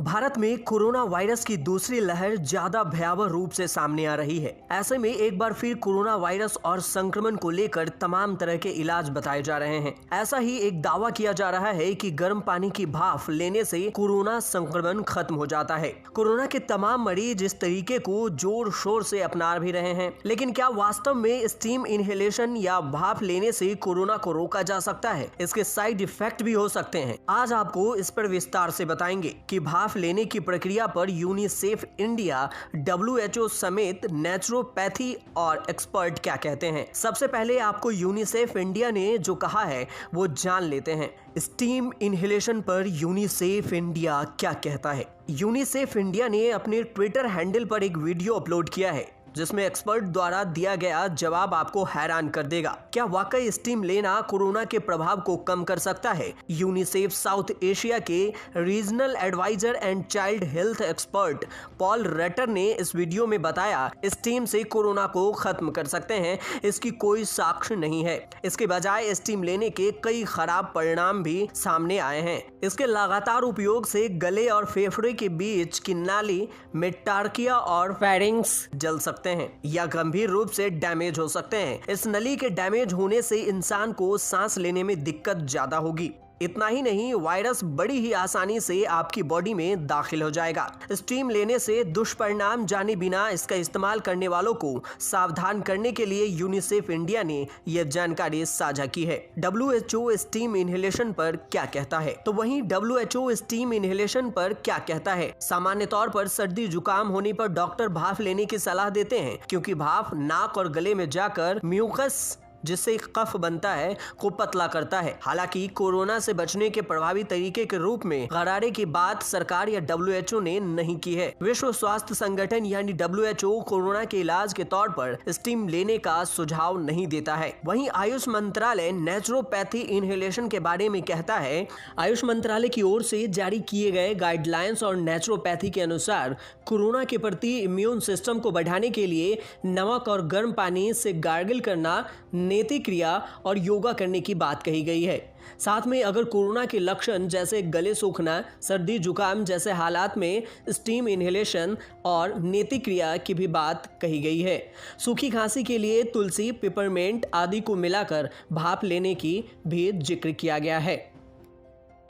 भारत में corona virus की दूसरी लहर ज्यादा भयावह रूप से सामने आ रही है। ऐसे में एक बार फिर कोरोना वायरस और संक्रमण को लेकर तमाम तरह के इलाज बताए जा रहे हैं। ऐसा ही एक दावा किया जा रहा है कि गर्म पानी की भाप लेने से कोरोना संक्रमण खत्म हो जाता है। कोरोना के तमाम मरीज इस तरीके को जोर शोर से अपना भी रहे हैं, लेकिन क्या वास्तव में स्टीम इनहेलेशन या भाप लेने से कोरोना को रोका जा सकता है? इसके साइड इफेक्ट भी हो सकते हैं। आज आपको इस पर विस्तार से बताएंगे कि भाप लेने की प्रक्रिया पर यूनिसेफ इंडिया, WHO समेत नेचुरोपैथी और एक्सपर्ट क्या कहते हैं। सबसे पहले आपको यूनिसेफ इंडिया ने जो कहा है वो जान लेते हैं। स्टीम इनहेलेशन पर यूनिसेफ इंडिया क्या कहता है। यूनिसेफ इंडिया ने अपने ट्विटर हैंडल पर एक वीडियो अपलोड किया है जिसमें एक्सपर्ट द्वारा दिया गया जवाब आपको हैरान कर देगा। क्या वाकई स्टीम लेना कोरोना के प्रभाव को कम कर सकता है? यूनिसेफ साउथ एशिया के regional adviser and child health expert Paul Rutter ने इस वीडियो में बताया, स्टीम से कोरोना को खत्म कर सकते हैं, इसकी कोई साक्ष्य नहीं है। इसके बजाय स्टीम लेने के कई खराब परिणाम भी सामने आए हैं। इसके लगातार उपयोग से गले और फेफड़े के बीच की नाली मेटार्किया और फेरिंक्स जल सकते हैं या गंभीर रूप से डैमेज हो सकते हैं। इस नली के डैमेज होने से इंसान को सांस लेने में दिक्कत ज्यादा होगी। इतना ही नहीं, वायरस बड़ी ही आसानी से आपकी बॉडी में दाखिल हो जाएगा। स्टीम लेने से दुष्परिणाम जाने बिना इसका इस्तेमाल करने वालों को सावधान करने के लिए यूनिसेफ इंडिया ने यह जानकारी साझा की है। WHO स्टीम इनहेलेशन पर क्या कहता है? तो वहीं WHO स्टीम इनहेलेशन पर क्या कहता है? सामान्य तौर पर सर्दी जुकाम होने पर डॉक्टर भाप लेने की सलाह देते हैं, क्योंकि भाप नाक और गले में जाकर म्यूकस जिससे कफ बनता है को पतला करता है। हालांकि कोरोना से बचने के प्रभावी तरीके के रूप में गरारे की बात सरकार या WHO ने नहीं की है। विश्व स्वास्थ्य संगठन यानी WHO कोरोना के इलाज के तौर पर स्टीम लेने का सुझाव नहीं देता है। वहीं आयुष मंत्रालय नेचुरोपैथी इनहेलेशन के बारे में कहता है। आयुष मंत्रालय की ओर से जारी किए गए गाइडलाइंस और नेचुरोपैथी के अनुसार कोरोना के प्रति इम्यून सिस्टम को बढ़ाने के लिए नमक और गर्म पानी से गार्गल करना, नेति क्रिया और योगा करने की बात कही गई है। साथ में अगर कोरोना के लक्षण जैसे गले सूखना, सर्दी जुकाम जैसे हालात में स्टीम इनहेलेशन और नेति क्रिया की भी बात कही गई है। सूखी खांसी के लिए तुलसी, पिपरमेंट आदि को मिलाकर भाप लेने की भी जिक्र किया गया है।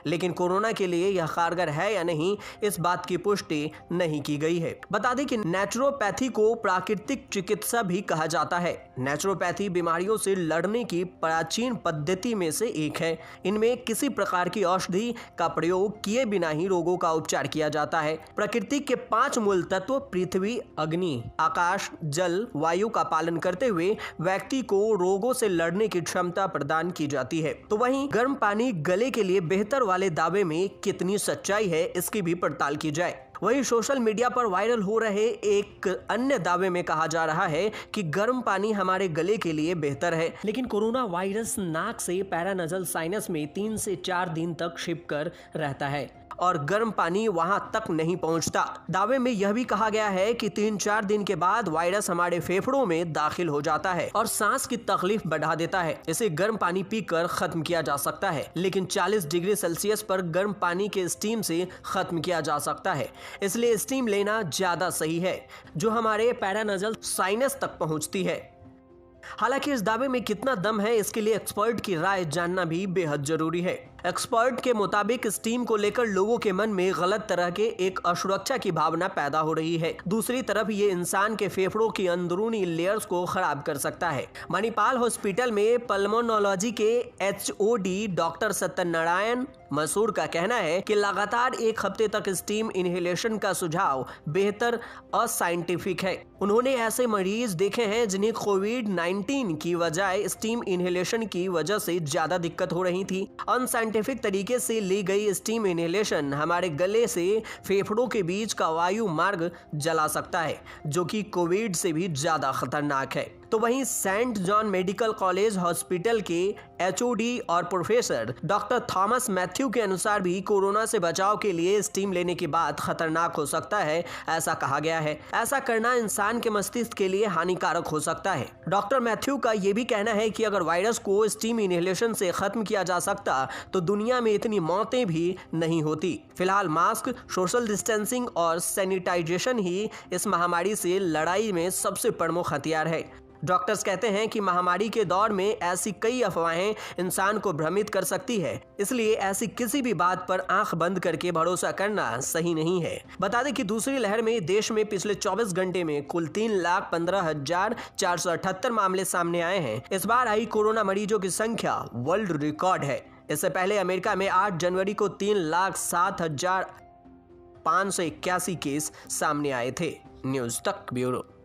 लेकिन कोरोना के लिए यह कारगर है या नहीं, इस बात की पुष्टि नहीं की गई है। बता दें कि नेचुरोपैथी को प्राकृतिक चिकित्सा भी कहा जाता है। नेचुरोपैथी बीमारियों से लड़ने की प्राचीन पद्धति में से एक है। इनमें किसी प्रकार की औषधि का प्रयोग किए बिना ही रोगों का उपचार किया जाता है। प्रकृति के 5 मूल तत्व पृथ्वी, अग्नि, आकाश, जल, वायु का पालन करते हुए व्यक्ति को रोगों से लड़ने की क्षमता प्रदान की जाती है। तो वहीं गर्म पानी गले के लिए बेहतर वाले दावे में कितनी सच्चाई है, इसकी भी पड़ताल की जाए। वहीं सोशल मीडिया पर वायरल हो रहे एक अन्य दावे में कहा जा रहा है कि गर्म पानी हमारे गले के लिए बेहतर है, लेकिन कोरोना वायरस नाक से पैरानजल साइनस में 3 से 4 दिन तक छिप कर रहता है और गर्म पानी वहां तक नहीं पहुंचता। दावे में यह भी कहा गया है कि 3-4 दिन के बाद वायरस हमारे फेफड़ों में दाखिल हो जाता है और सांस की तकलीफ बढ़ा देता है। इसे गर्म पानी पीकर खत्म किया जा सकता है, लेकिन 40 डिग्री सेल्सियस पर गर्म पानी के स्टीम से खत्म किया जा सकता है। इसलिए स्टीम लेना ज्यादा सही है, जो हमारे पैरानजल साइनस तक पहुंचती है। हालांकि इस दावे में कितना दम है, इसके लिए एक्सपर्ट की राय जानना भी बेहद जरूरी है। एक्सपर्ट के मुताबिक स्टीम को लेकर लोगों के मन में गलत तरह के एक असुरक्षा की भावना पैदा हो रही है। दूसरी तरफ ये इंसान के फेफड़ों की अंदरूनी लेयर्स को खराब कर सकता है। मणिपाल हॉस्पिटल में पल्मोनोलॉजी के HOD डॉक्टर सत्यनारायण मसूर का कहना है कि लगातार 1 हफ्ते तक स्टीम इनहेलेशन का सुझाव बेहतर असाइंटिफिक है। उन्होंने ऐसे मरीज देखे हैं जिन्हें कोविड-19 की बजाय स्टीम इनहेलेशन की वजह से ज्यादा दिक्कत हो रही थी। अनसाइंटिफिक तरीके से ली गई स्टीम इनहेलेशन हमारे गले से फेफड़ों के बीच का वायु मार्ग जला सकता है, जो कि कोविड से भी ज्यादा खतरनाक है। तो वहीं Saint John medical college hospital के एचओडी और प्रोफेसर डॉक्टर थॉमस मैथ्यू के अनुसार भी कोरोना से बचाव के लिए स्टीम लेने की बात खतरनाक हो सकता है, ऐसा कहा गया है। ऐसा करना इंसान के मस्तिष्क के लिए हानिकारक हो सकता है। डॉक्टर मैथ्यू का यह भी कहना है कि अगर वायरस को स्टीम इनहेलेशन से खत्म किया जा सकता तो दुनिया में इतनी मौतें भी नहीं होती। फिलहाल मास्क, सोशल डिस्टेंसिंग और सैनिटाइजेशन ही इस महामारी से लड़ाई में सबसे प्रमुख हथियार है। डॉक्टर्स कहते हैं कि महामारी के दौर में ऐसी कई अफवाहें इंसान को भ्रमित कर सकती है, इसलिए ऐसी किसी भी बात पर आंख बंद करके भरोसा करना सही नहीं है। बता दें कि दूसरी लहर में देश में पिछले 24 घंटे में कुल 3,15,478 मामले सामने आए हैं। इस बार आई कोरोना मरीजों की संख्या वर्ल्ड रिकॉर्ड है। इससे पहले अमेरिका में 8 जनवरी को 3,07,581 केस सामने आए थे। न्यूज तक ब्यूरो।